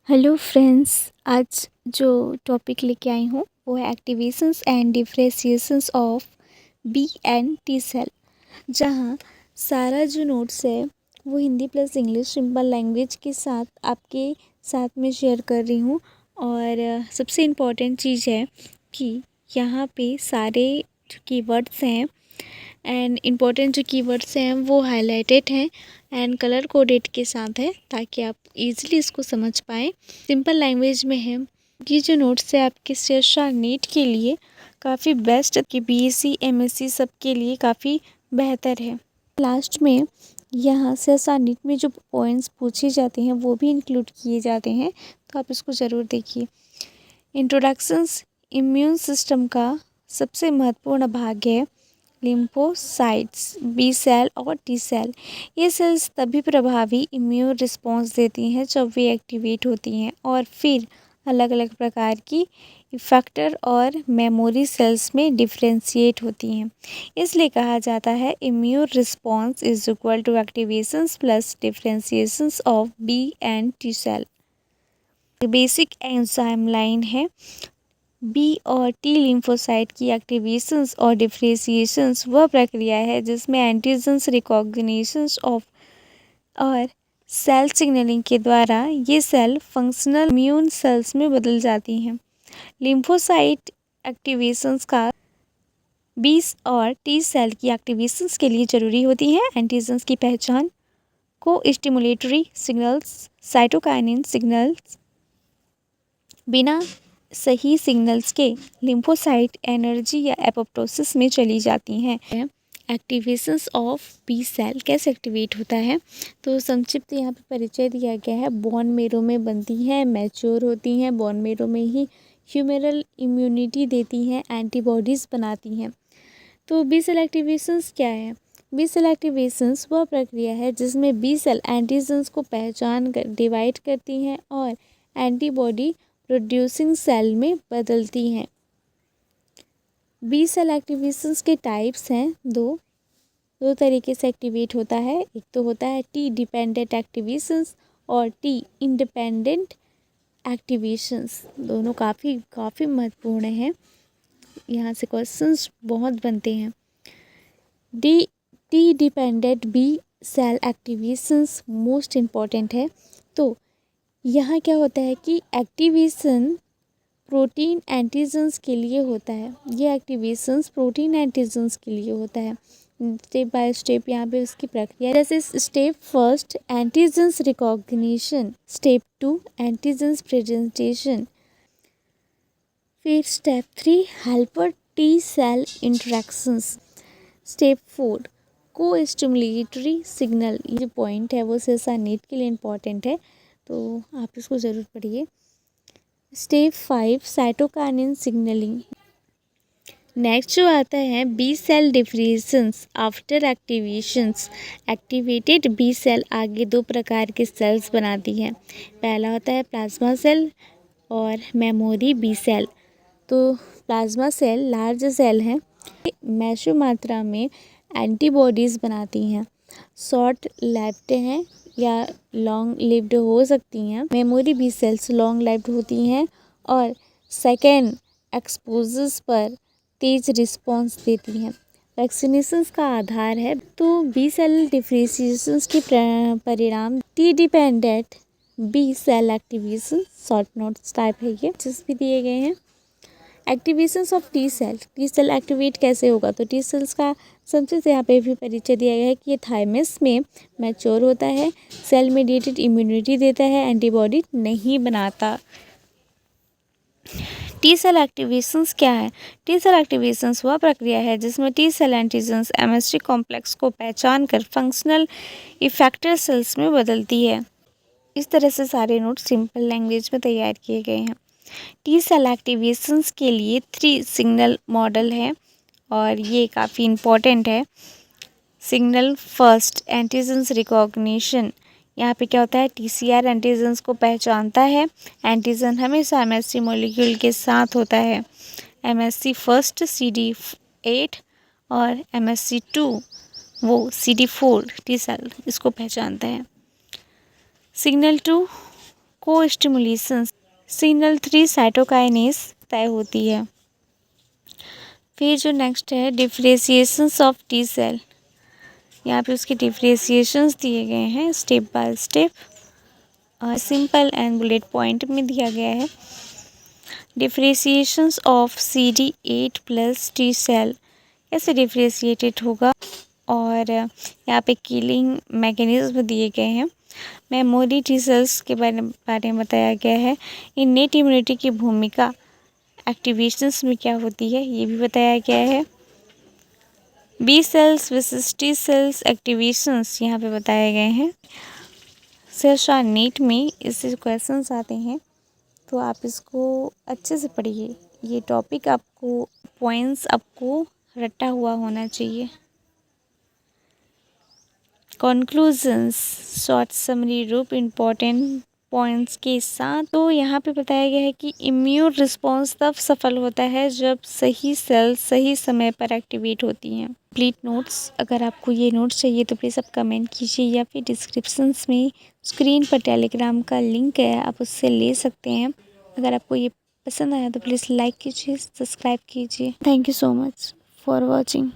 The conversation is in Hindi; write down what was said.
Hello friends. आज जो टॉपिक लेके आई हूँ वो है activations and differentiations of B and T cell. जहाँ सारा जो नोट्स है वो Hindi plus English simple language के साथ आपके साथ में शेयर कर रही हूँ। और सबसे इम्पॉर्टेंट चीज़ है कि यहाँ पे सारे जो कीवर्ड्स हैं एंड इम्पॉर्टेंट जो कीवर्ड्स हैं वो हाईलाइटेड हैं एंड कलर कोडेड के साथ है ताकि आप इजीली इसको समझ पाएँ। सिंपल लैंग्वेज में है। ये जो नोट्स है आपके CSR नीट के लिए काफ़ी बेस्ट कि BSc MSc सब के लिए काफ़ी बेहतर है। लास्ट में यहाँ CSR नीट में जो पॉइंट्स पूछे जाते हैं वो भी इंक्लूड किए जाते हैं, तो आप इसको ज़रूर देखिए। इंट्रोडक्शंस इम्यून सिस्टम का सबसे महत्वपूर्ण भाग है लिम्फोसाइट्स, बी सेल और टी सेल। ये सेल्स तभी प्रभावी इम्यून रिस्पॉन्स देती हैं जब वे एक्टिवेट होती हैं और फिर अलग अलग प्रकार की इफेक्टर और मेमोरी सेल्स में डिफ्रेंशिएट होती हैं। इसलिए कहा जाता है immune response is equal to activations plus differentiations of B and T cell. Basic enzyme line है। बी और टी लिम्फोसाइट की एक्टिवेशंस और डिफ्रेंशिएशंस वह प्रक्रिया है जिसमें एंटीजन्स रिकॉग्निशंस ऑफ और सेल सिग्नलिंग के द्वारा ये सेल फंक्शनल इम्यून सेल्स में बदल जाती हैं। लिम्फोसाइट एक्टिवेशंस का बी और टी सेल की एक्टिवेशंस के लिए ज़रूरी होती हैं। एंटीजन्स की पहचान को स्टिमुलेटरी सिग्नल्स, साइटोकाइनिन सिग्नल्स, बिना सही सिग्नल्स के लिम्फोसाइट एनर्जी या एपोप्टोसिस में चली जाती हैं। एक्टिवेशंस ऑफ बी सेल कैसे एक्टिवेट होता है, तो संक्षिप्त यहाँ पे परिचय दिया गया है। बोन मेरो में बनती हैं, मैच्योर होती हैं, बोन मेरो में ही ह्यूमरल इम्यूनिटी देती हैं, एंटीबॉडीज़ बनाती हैं। तो बी सेल एक्टिवेशंस क्या है? बी सेल एक्टिवेशंस वह प्रक्रिया है जिसमें बी सेल एंटीजन्स को पहचान कर डिवाइड करती हैं और एंटीबॉडी प्रोड्यूसिंग सेल में बदलती हैं। बी सेल एक्टिवेशंस के टाइप्स हैं दो तरीके से एक्टिवेट होता है। एक तो होता है टी डिपेंडेंट एक्टिवेशंस और टी इंडिपेंडेंट एक्टिवेशंस। दोनों काफ़ी महत्वपूर्ण हैं। यहाँ से क्वेश्चंस बहुत बनते हैं। T dependent B cell activations most important है। तो यहाँ क्या होता है कि एक्टिवेशन प्रोटीन एंटीजन्स के लिए होता है। ये एक्टिवेशंस प्रोटीन एंटीजन्स के लिए होता है। स्टेप बाय स्टेप यहाँ पे उसकी प्रक्रिया, जैसे step first antigens recognition, step 2 antigens presentation, फिर step 3 helper T cell interactions, step 4 को स्टिमुलेटरी सिग्नल। ये जो पॉइंट है वो CSR नीट के लिए इम्पॉर्टेंट है, तो आप इसको ज़रूर पढ़िए। Step 5 cytokinin signalling. नेक्स्ट जो आता है B cell difference after activations. Activated B cell आगे दो प्रकार के सेल्स बनाती है। पहला होता है प्लाज्मा सेल और मेमोरी बी सेल। तो प्लाज्मा सेल लार्ज सेल हैं, मैसिव मात्रा में एंटीबॉडीज़ बनाती हैं, शॉर्ट लाइव्ड हैं या लॉन्ग लिव्ड हो सकती हैं। Memory B cells long lived होती हैं और सेकेंड एक्सपोजर्स पर तेज रिस्पॉन्स देती हैं। वैक्सीनेशंस का आधार है। तो बी सेल डिफरेंशिएशंस के परिणाम T dependent B cell activation, short notes type है ये, जिस भी दिए गए हैं। Activations of T cell activate कैसे होगा, तो टी सेल्स का सबसे यहाँ पे भी परिचय दिया गया है कि ये थाइमस में मैच्योर होता है, सेल मेडिएटेड इम्यूनिटी देता है, एंटीबॉडी नहीं बनाता। टी सेल एक्टिवेशंस क्या है? टी सेल एक्टिवेशंस वह प्रक्रिया है जिसमें T cell antigens MHC complex को पहचान कर फंक्शनल इफेक्टर सेल्स में बदलती है। इस तरह से सारे नोट सिंपल लैंग्वेज में तैयार किए गए हैं। टी सेल एक्टिवेशंस के लिए 3 सिग्नल मॉडल है और ये काफ़ी इम्पोर्टेंट है। Signal first antigens recognition. यहाँ पे क्या होता है, TCR एंटीजन्स को पहचानता है। एंटीजन हमेशा MHC मॉलिक्यूल के साथ होता है। MHC फर्स्ट CD8 और MHC2 वो CD4 टी सेल इसको पहचानता है। सिग्नल 2 को स्टिमुलेशन सिग्नल 3 साइटोकाइनेस तय होती है। फिर जो नेक्स्ट है डिफरेंशिएशंस ऑफ टी सेल, यहाँ पे उसके डिफरेंशिएशंस दिए गए हैं स्टेप बाय स्टेप और सिंपल एंड बुलेट पॉइंट में दिया गया है। Differentiations of CD8 plus T cell कैसे डिफरेंशिएटेड होगा, और यहाँ पे किलिंग मैकेनिज्म दिए गए हैं। मेमोरी टी सेल्स के बारे में बताया गया है। इनेट इम्यूनिटी की भूमिका एक्टिवेशंस में क्या होती है ये भी बताया गया है। B cells versus T cells activations यहाँ पे बताए गए हैं। सिर्फ नीट में इससे क्वेश्चंस आते हैं, तो आप इसको अच्छे से पढ़िए। ये टॉपिक आपको पॉइंट्स आपको रटा हुआ होना चाहिए। कंक्लूजन्स शॉर्ट समरी रूप इम्पॉर्टेंट पॉइंट्स के साथ। तो यहाँ पे बताया गया है कि इम्यून रिस्पॉन्स तब सफल होता है जब सही सेल सही समय पर एक्टिवेट होती हैं। कंप्लीट नोट्स, अगर आपको ये नोट्स चाहिए तो प्लीज़ आप कमेंट कीजिए या फिर डिस्क्रिप्शंस में स्क्रीन पर टेलीग्राम का लिंक है, आप उससे ले सकते हैं। अगर आपको ये पसंद आया तो प्लीज़ लाइक कीजिए, सब्सक्राइब कीजिए। Thank you so much for watching.